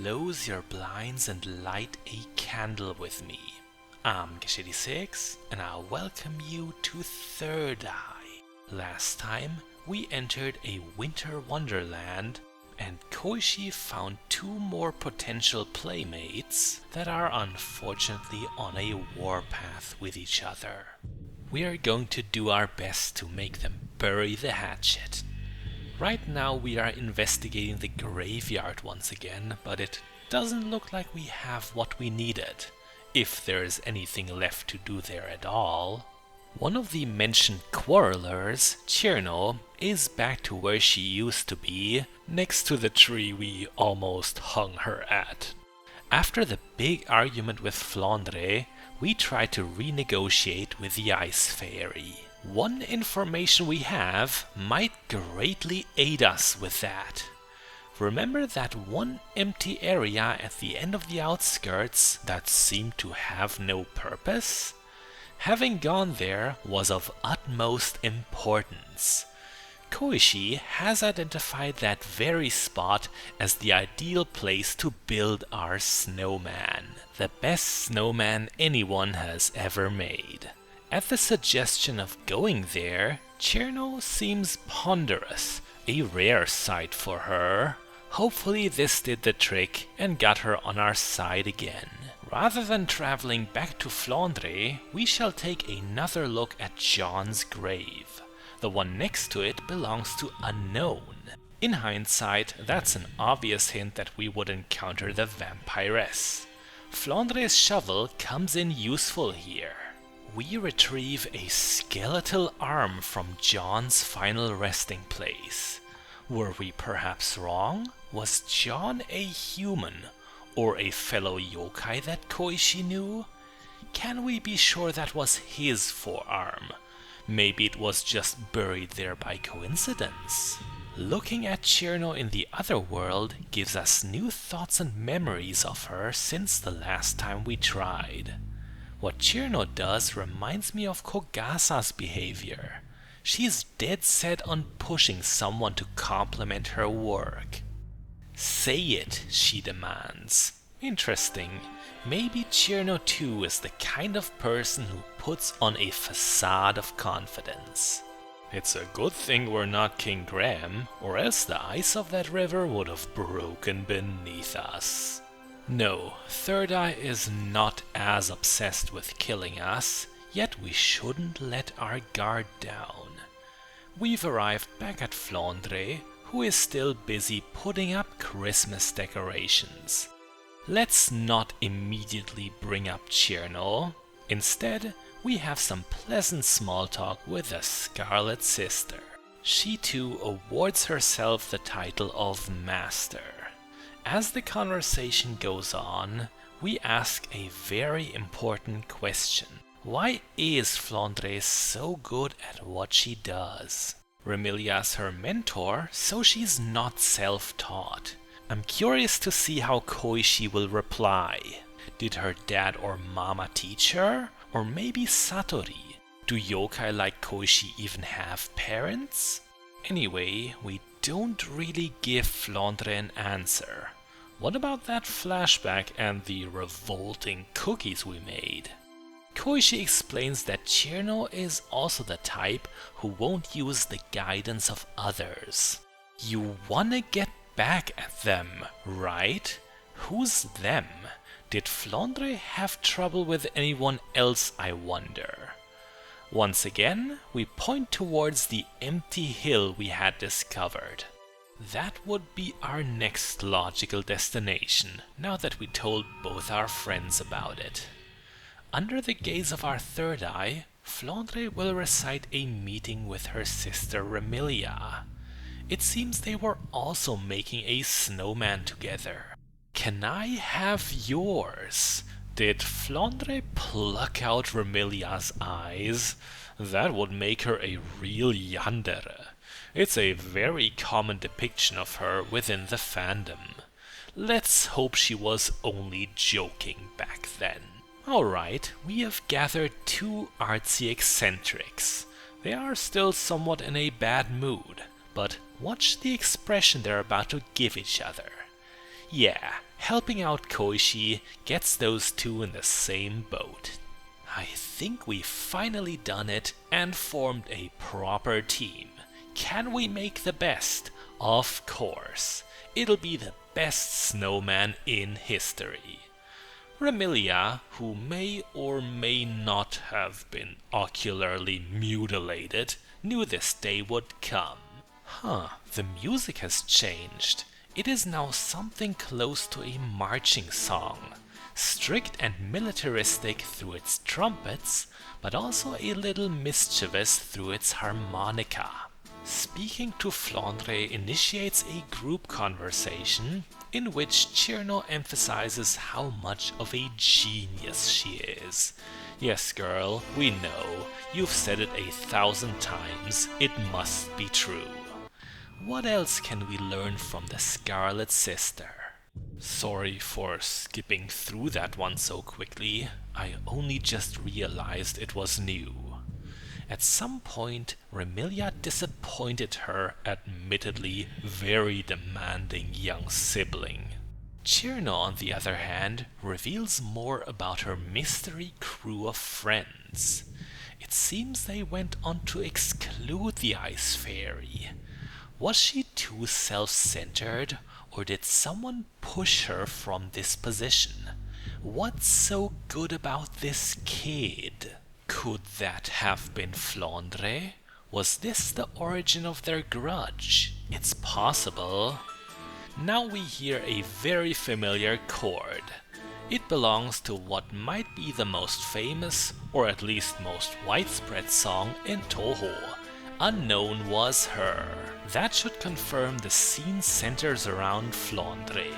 close your blinds and light a candle with me. I'm Gesh86 and I'll welcome you to 3rdEye. Last time we entered a winter wonderland and Koishi found 2 more potential playmates that are unfortunately on a warpath with each other. We are going to do our best to make them bury the hatchet. Right now we are investigating the graveyard once again, but it doesn't look like we have what we needed, if there is anything left to do there at all. One of the mentioned quarrelers, Cherno, is back to where she used to be, next to the tree we almost hung her at. After the big argument with Flandre, we tried to renegotiate with the Ice Fairy. One information we have might greatly aid us with that. Remember that one empty area at the end of the outskirts that seemed to have no purpose? Having gone there was of utmost importance. Koishi has identified that very spot as the ideal place to build our snowman. The best snowman anyone has ever made. At the suggestion of going there, Cherno seems ponderous, a rare sight for her. Hopefully this did the trick and got her on our side again. Rather than traveling back to Flandre, we shall take another look at John's grave. The one next to it belongs to Unknown. In hindsight, that's an obvious hint that we would encounter the vampiress. Flandre's shovel comes in useful here. We retrieve a skeletal arm from John's final resting place. Were we perhaps wrong? Was John a human, or a fellow yokai that Koishi knew? Can we be sure that was his forearm? Maybe it was just buried there by coincidence. Looking at Cherno in the other world gives us new thoughts and memories of her since the last time we tried. What Cherno does reminds me of Kogasa's behavior. She's dead set on pushing someone to compliment her work. Say it, she demands. Interesting. Maybe Cherno too is the kind of person who puts on a facade of confidence. It's a good thing we're not King Graham, or else the ice of that river would have broken beneath us. No, 3rdEye is not as obsessed with killing us, yet we shouldn't let our guard down. We've arrived back at Flandre, who is still busy putting up Christmas decorations. Let's not immediately bring up Cherno. Instead, we have some pleasant small talk with the Scarlet Sister. She too awards herself the title of Master. As the conversation goes on, we ask a very important question. Why is Flandre so good at what she does? Remilia's her mentor, so she's not self-taught. I'm curious to see how Koishi will reply. Did her dad or mama teach her? Or maybe Satori? Do yokai like Koishi even have parents? Anyway, we don't really give Flandre an answer. What about that flashback and the revolting cookies we made? Koishi explains that Cherno is also the type who won't use the guidance of others. You wanna get back at them, right? Who's them? Did Flandre have trouble with anyone else, I wonder? Once again, we point towards the empty hill we had discovered. That would be our next logical destination, now that we told both our friends about it. Under the gaze of our 3rdEye, Flandre will recite a meeting with her sister Remilia. It seems they were also making a snowman together. Can I have yours? Did Flandre pluck out Remilia's eyes? That would make her a real yandere. It's a very common depiction of her within the fandom. Let's hope she was only joking back then. Alright, we have gathered 2 artsy eccentrics. They are still somewhat in a bad mood, but watch the expression they're about to give each other. Yeah, helping out Koishi gets those two in the same boat. I think we've finally done it and formed a proper team. Can we make the best? Of course. It'll be the best snowman in history. Remilia, who may or may not have been ocularly mutilated, knew this day would come. The music has changed. It is now something close to a marching song. Strict and militaristic through its trumpets, but also a little mischievous through its harmonica. Speaking to Flandre initiates a group conversation in which Cherno emphasizes how much of a genius she is. Yes, girl, we know. You've said it 1,000 times. It must be true. What else can we learn from the Scarlet Sister? Sorry for skipping through that one so quickly. I only just realized it was new. At some point, Remilia disappointed her admittedly very demanding young sibling. Cherno, on the other hand, reveals more about her mystery crew of friends. It seems they went on to exclude the Ice Fairy. Was she too self-centered, or did someone push her from this position? What's so good about this kid? Could that have been Flandre? Was this the origin of their grudge? It's possible. Now we hear a very familiar chord. It belongs to what might be the most famous, or at least most widespread song in Touhou. Unknown Was Her. That should confirm the scene centers around Flandre.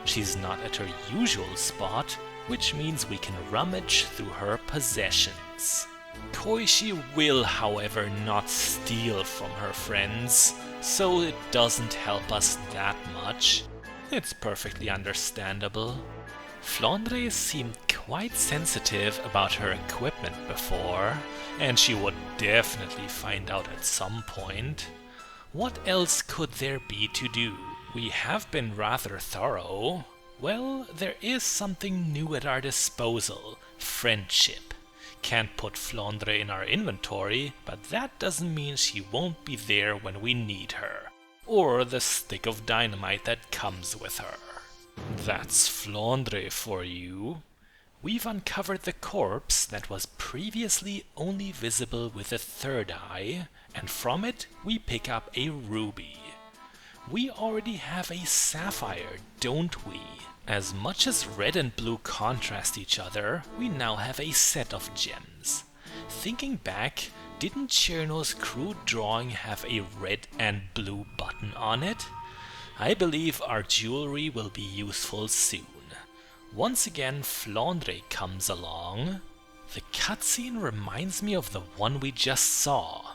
She's not at her usual spot, which means we can rummage through her possessions. Koishi will, however, not steal from her friends, so it doesn't help us that much. It's perfectly understandable. Flandre seemed quite sensitive about her equipment before, and she would definitely find out at some point. What else could there be to do? We have been rather thorough. Well, there is something new at our disposal. Friendship. Can't put Flandre in our inventory, but that doesn't mean she won't be there when we need her. Or the stick of dynamite that comes with her. That's Flandre for you. We've uncovered the corpse that was previously only visible with a third eye, and from it we pick up a ruby. We already have a sapphire, don't we? As much as red and blue contrast each other, we now have a set of gems. Thinking back, didn't Cherno's crude drawing have a red and blue button on it? I believe our jewelry will be useful soon. Once again, Flandre comes along. The cutscene reminds me of the one we just saw.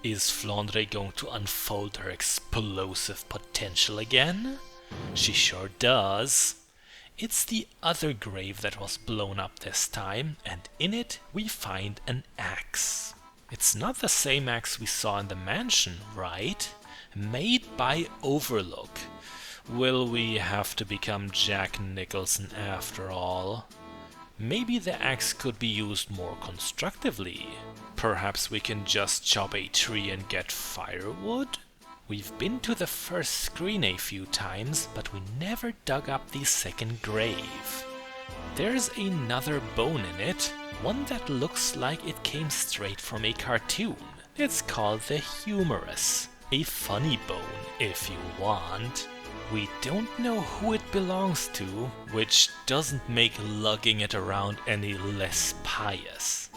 Is Flandre going to unfold her explosive potential again? She sure does. It's the other grave that was blown up this time, and in it we find an axe. It's not the same axe we saw in the mansion, right? Made by Overlook. Will we have to become Jack Nicholson after all? Maybe the axe could be used more constructively. Perhaps we can just chop a tree and get firewood? We've been to the first screen a few times, but we never dug up the second grave. There's another bone in it, one that looks like it came straight from a cartoon. It's called the humerus, a funny bone if you want. We don't know who it belongs to, which doesn't make lugging it around any less pious.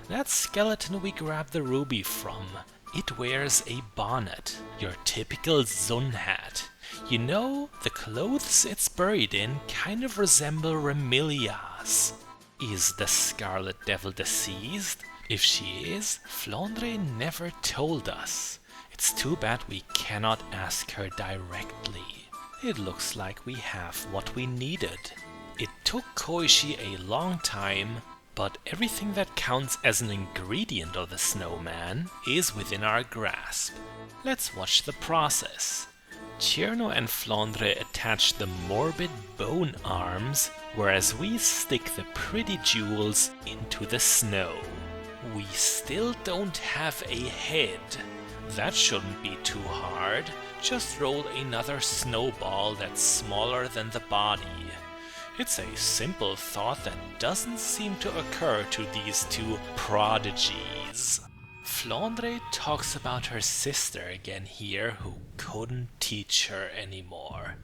That skeleton we grabbed the ruby from, it wears a bonnet, your typical Zun hat. You know, the clothes it's buried in kind of resemble Remilia's. Is the Scarlet Devil deceased? If she is, Flandre never told us. It's too bad we cannot ask her directly. It looks like we have what we needed. It took Koishi a long time, but everything that counts as an ingredient of the snowman is within our grasp. Let's watch the process. Tierno and Flandre attach the morbid bone arms, whereas we stick the pretty jewels into the snow. We still don't have a head. That shouldn't be too hard. Just roll another snowball that's smaller than the body. It's a simple thought that doesn't seem to occur to these two prodigies. Flandre talks about her sister again here who couldn't teach her anymore.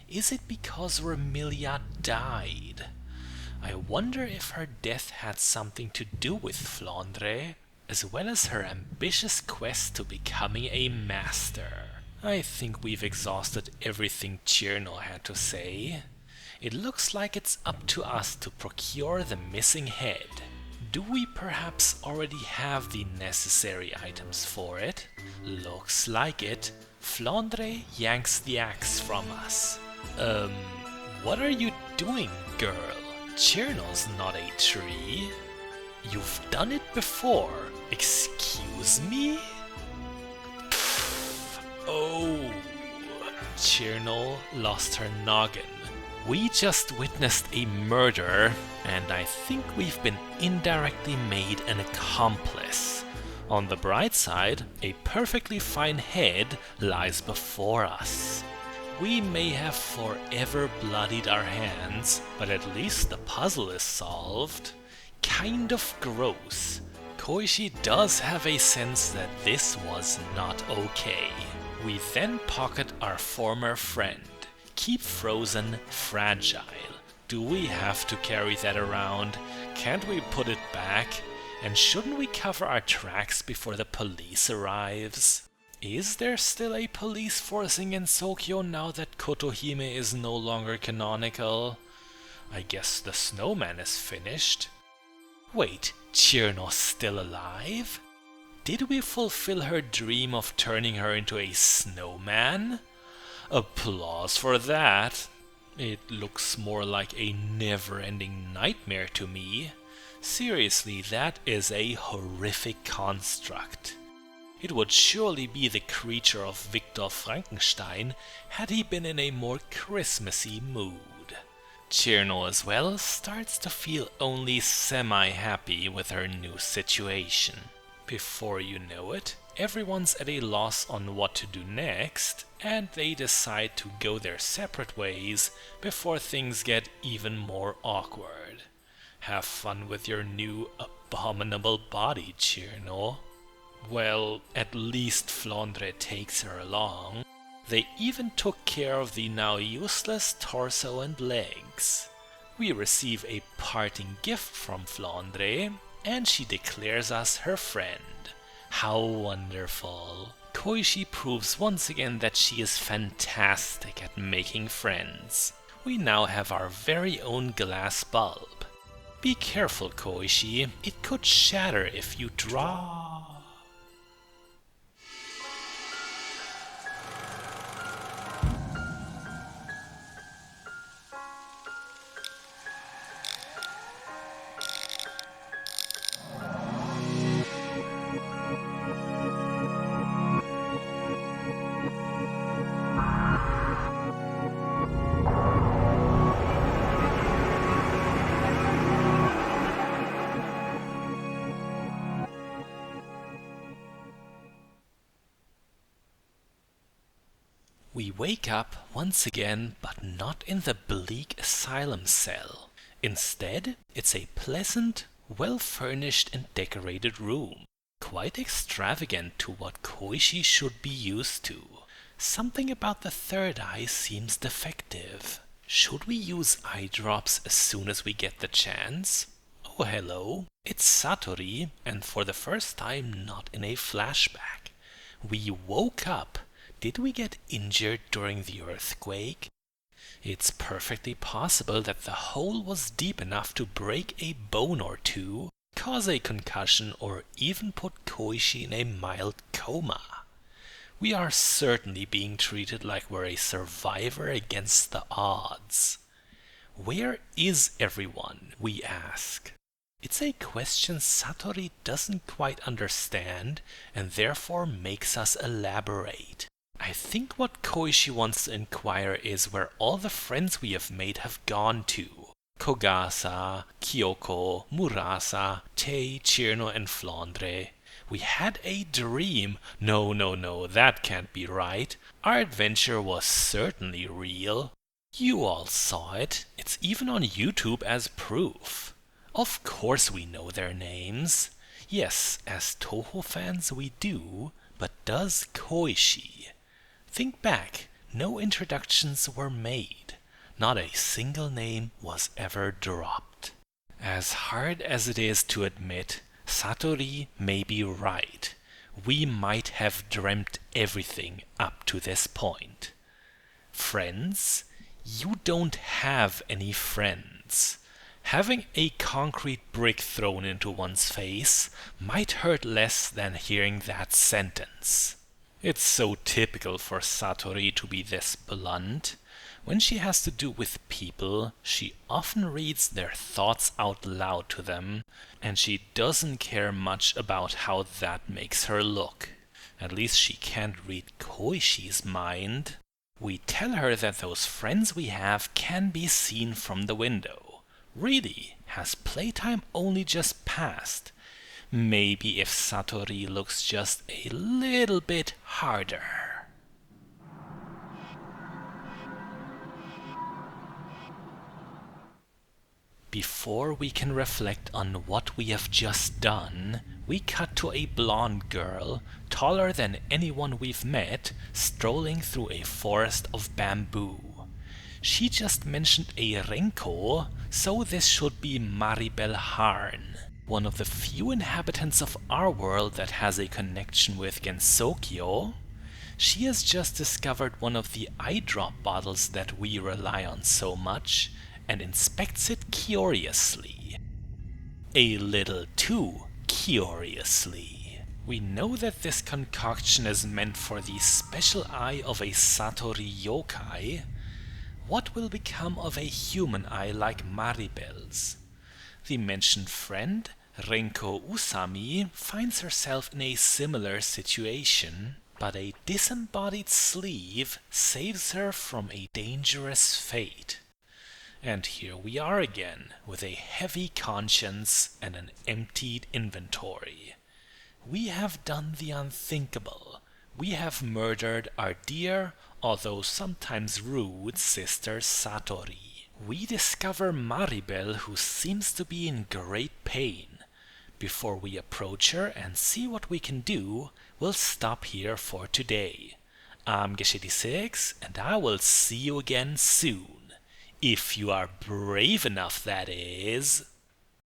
Is it because Remilia died? I wonder if her death had something to do with Flandre, as well as her ambitious quest to becoming a master. I think we've exhausted everything Tierno had to say. It looks like it's up to us to procure the missing head. Do we perhaps already have the necessary items for it? Looks like it. Flandre yanks the axe from us. What are you doing, girl? Tierno's not a tree. You've done it before. Excuse me? Pfft. Oh. Tierno lost her noggin. We just witnessed a murder, and I think we've been indirectly made an accomplice. On the bright side, a perfectly fine head lies before us. We may have forever bloodied our hands, but at least the puzzle is solved. Kind of gross. Koishi does have a sense that this was not okay. We then pocket our former friend. Keep frozen fragile. Do we have to carry that around? Can't we put it back? And shouldn't we cover our tracks before the police arrives? Is there still a police forcing in Sokyo now that Kotohime is no longer canonical? I guess the snowman is finished. Wait, Tierno's still alive? Did we fulfill her dream of turning her into a snowman? Applause for that. It looks more like a never-ending nightmare to me. Seriously, that is a horrific construct. It would surely be the creature of Victor Frankenstein had he been in a more Christmassy mood. Tierno as well starts to feel only semi-happy with her new situation. Before you know it, everyone's at a loss on what to do next, and they decide to go their separate ways before things get even more awkward. Have fun with your new abominable body, Tierno. Well, at least Flandre takes her along. They even took care of the now useless torso and legs. We receive a parting gift from Flandre, and she declares us her friend. How wonderful. Koishi proves once again that she is fantastic at making friends. We now have our very own glass bulb. Be careful, Koishi. It could shatter if you draw. We wake up once again, but not in the bleak asylum cell. Instead, it's a pleasant, well-furnished and decorated room. Quite extravagant to what Koishi should be used to. Something about the third eye seems defective. Should we use eye drops as soon as we get the chance? Oh, hello. It's Satori, and for the first time not in a flashback. We woke up. Did we get injured during the earthquake? It's perfectly possible that the hole was deep enough to break a bone or two, cause a concussion, or even put Koishi in a mild coma. We are certainly being treated like we're a survivor against the odds. Where is everyone, we ask. It's a question Satori doesn't quite understand and therefore makes us elaborate. I think what Koishi wants to inquire is where all the friends we have made have gone to. Kogasa, Kyoko, Murasa, Tei, Cirno, and Flandre. We had a dream. No, that can't be right. Our adventure was certainly real. You all saw it. It's even on YouTube as proof. Of course we know their names. Yes, as Touhou fans we do, but does Koishi? Think back, no introductions were made. Not a single name was ever dropped. As hard as it is to admit, Satori may be right. We might have dreamt everything up to this point. Friends? You don't have any friends. Having a concrete brick thrown into one's face might hurt less than hearing that sentence. It's so typical for Satori to be this blunt. When she has to do with people, she often reads their thoughts out loud to them, and she doesn't care much about how that makes her look. At least she can't read Koishi's mind. We tell her that those friends we have can be seen from the window. Really, has playtime only just passed? Maybe if Satori looks just a little bit harder. Before we can reflect on what we have just done, we cut to a blonde girl, taller than anyone we've met, strolling through a forest of bamboo. She just mentioned a Renko, so this should be Maribel Harn, one of the few inhabitants of our world that has a connection with Gensokyo. She has just discovered one of the eye drop bottles that we rely on so much, and inspects it curiously. A little too curiously. We know that this concoction is meant for the special eye of a Satori yokai. What will become of a human eye like Maribel's? The mentioned friend, Renko Usami, finds herself in a similar situation, but a disembodied sleeve saves her from a dangerous fate. And here we are again, with a heavy conscience and an emptied inventory. We have done the unthinkable. We have murdered our dear, although sometimes rude, sister Satori. We discover Maribel, who seems to be in great pain. Before we approach her and see what we can do, we'll stop here for today. I'm Gesh86, and I will see you again soon. If you are brave enough, that is.